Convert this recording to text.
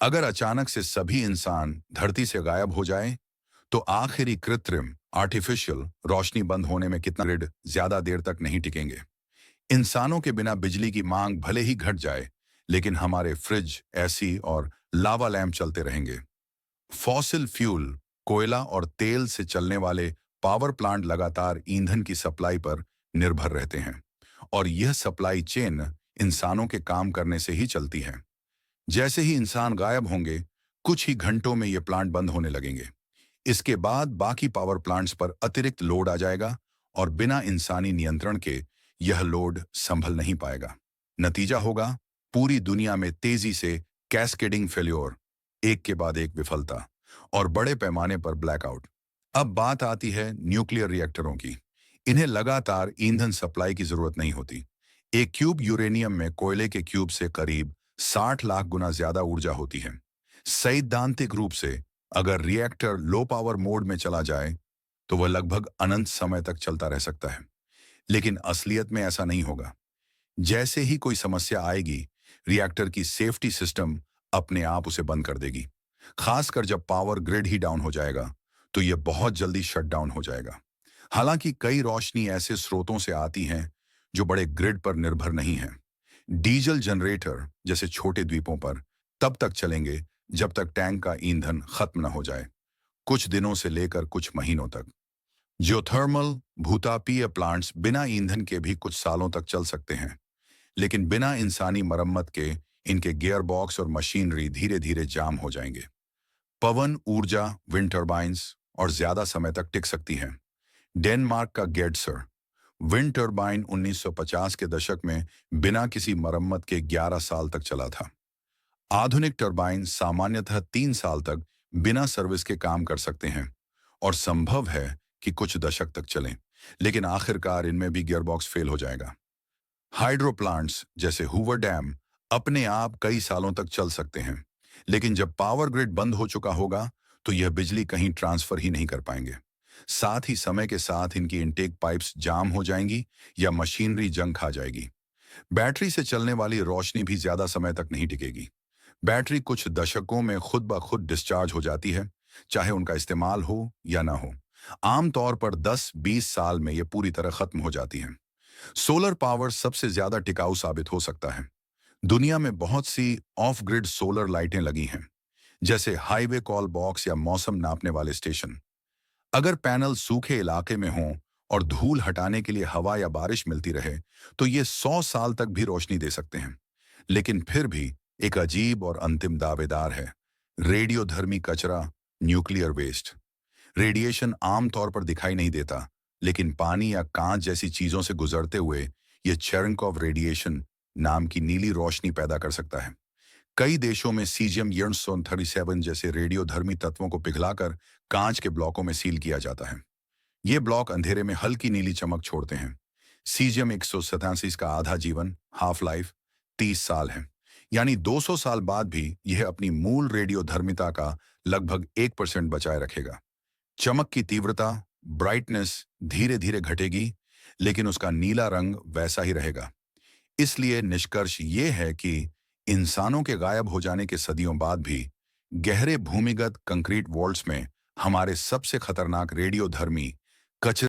अगर अचानक से सभी इंसान धरती से गायब हो जाएं, तो आखिरी कृत्रिम आर्टिफिशियल रोशनी बंद होने में कितना ग्रिड ज्यादा देर तक नहीं टिकेंगे। इंसानों के बिना बिजली की मांग भले ही घट जाए, लेकिन हमारे फ्रिज, एसी और लावा लैंप चलते रहेंगे। फॉसिल फ्यूल, कोयला और तेल से चलने वाले पावर प्लांट लगातार ईंधन की सप्लाई पर निर्भर रहते हैं, और यह सप्लाई चेन इंसानों के काम करने से ही चलती है। जैसे ही इंसान गायब होंगे, कुछ ही घंटों में ये प्लांट बंद होने लगेंगे। इसके बाद बाकी पावर प्लांट्स पर अतिरिक्त लोड आ जाएगा, और बिना इंसानी नियंत्रण के यह लोड संभल नहीं पाएगा। नतीजा होगा पूरी दुनिया में तेजी से कैस्केडिंग फेल्योर, एक के बाद एक विफलता, और बड़े पैमाने पर ब्लैकआउट। अब बात आती है न्यूक्लियर रिएक्टरों की। इन्हें लगातार ईंधन सप्लाई की जरूरत नहीं होती। एक क्यूब यूरेनियम में कोयले के क्यूब से करीब 60 लाख गुना ज्यादा ऊर्जा होती है। सैद्धांतिक रूप से अगर रिएक्टर लो पावर मोड में चला जाए, तो वह लगभग अनंत समय तक चलता रह सकता है। लेकिन असलियत में ऐसा नहीं होगा। जैसे ही कोई समस्या आएगी, रिएक्टर की सेफ्टी सिस्टम अपने आप उसे बंद कर देगी। खासकर जब पावर ग्रिड ही डाउन हो जाएगा, तो यह बहुत जल्दी शट डाउन हो जाएगा। हालांकि कई रोशनी ऐसे स्रोतों से आती हैं जो बड़े ग्रिड पर निर्भर नहीं हैं। डीजल जनरेटर जैसे छोटे द्वीपों पर तब तक चलेंगे जब तक टैंक का ईंधन खत्म न हो जाए, कुछ दिनों से लेकर कुछ महीनों तक। जियोथर्मल भूतापीय प्लांट्स बिना ईंधन के भी कुछ सालों तक चल सकते हैं, लेकिन बिना इंसानी मरम्मत के इनके गियरबॉक्स और मशीनरी धीरे धीरे जाम हो जाएंगे। पवन ऊर्जा, विंड टर्बाइंस और ज्यादा समय तक टिक सकती हैं। डेनमार्क का गेड्सर विंड टर्बाइन 1950 के दशक में बिना किसी मरम्मत के 11 साल तक चला था। आधुनिक टर्बाइन सामान्यतः 3 साल तक बिना सर्विस के काम कर सकते हैं, और संभव है कि कुछ दशक तक चलें, लेकिन आखिरकार इनमें भी गियरबॉक्स फेल हो जाएगा। हाइड्रो प्लांट्स जैसे हूवर डैम अपने आप कई सालों तक चल सकते हैं, लेकिन जब पावर ग्रिड बंद हो चुका होगा, तो यह बिजली कहीं ट्रांसफर ही नहीं कर पाएंगे। साथ ही समय के साथ इनकी इनटेक पाइप्स जाम हो जाएंगी या मशीनरी जंग खा जाएगी। बैटरी से चलने वाली रोशनी भी ज्यादा समय तक नहीं टिकेगी। बैटरी कुछ दशकों में खुद ब खुद डिस्चार्ज हो जाती है, चाहे उनका इस्तेमाल हो या ना हो। आमतौर पर 10-20 साल में ये पूरी तरह खत्म हो जाती हैं। सोलर पावर सबसे ज्यादा टिकाऊ साबित हो सकता है। दुनिया में बहुत सी ऑफ ग्रिड सोलर लाइटें लगी हैं, जैसे हाईवे कॉल बॉक्स या मौसम नापने वाले स्टेशन। अगर पैनल सूखे इलाके में हों और धूल हटाने के लिए हवा या बारिश मिलती रहे, तो ये 100 साल तक भी रोशनी दे सकते हैं। लेकिन फिर भी एक अजीब और अंतिम दावेदार है: रेडियोधर्मी कचरा, न्यूक्लियर वेस्ट। रेडिएशन आमतौर पर दिखाई नहीं देता, लेकिन पानी या कांच जैसी चीजों से गुजरते हुए यह चेरनकॉव रेडिएशन नाम की नीली रोशनी पैदा कर सकता है। कई देशों में सीजियम 37 जैसे रेडियोधर्मी तत्वों को पिघलाकर कांच के ब्लॉकों में सील किया जाता है। ये ब्लॉक अंधेरे में हल्की नीली चमक छोड़ते हैं। सीजियम 187 का आधा जीवन, हाफ लाइफ, 30 साल है, यानी 200 साल बाद भी यह अपनी मूल रेडियोधर्मिता का लगभग 1% बचाए रखेगा। चमक की तीव्रता, ब्राइटनेस धीरे धीरे घटेगी, लेकिन उसका नीला रंग वैसा ही रहेगा। इसलिए निष्कर्ष ये है कि इंसानों के गायब हो जाने के सदियों बाद भी गहरे भूमिगत कंक्रीट वॉल्ट्स में हमारे सबसे खतरनाक रेडियोधर्मी कचरे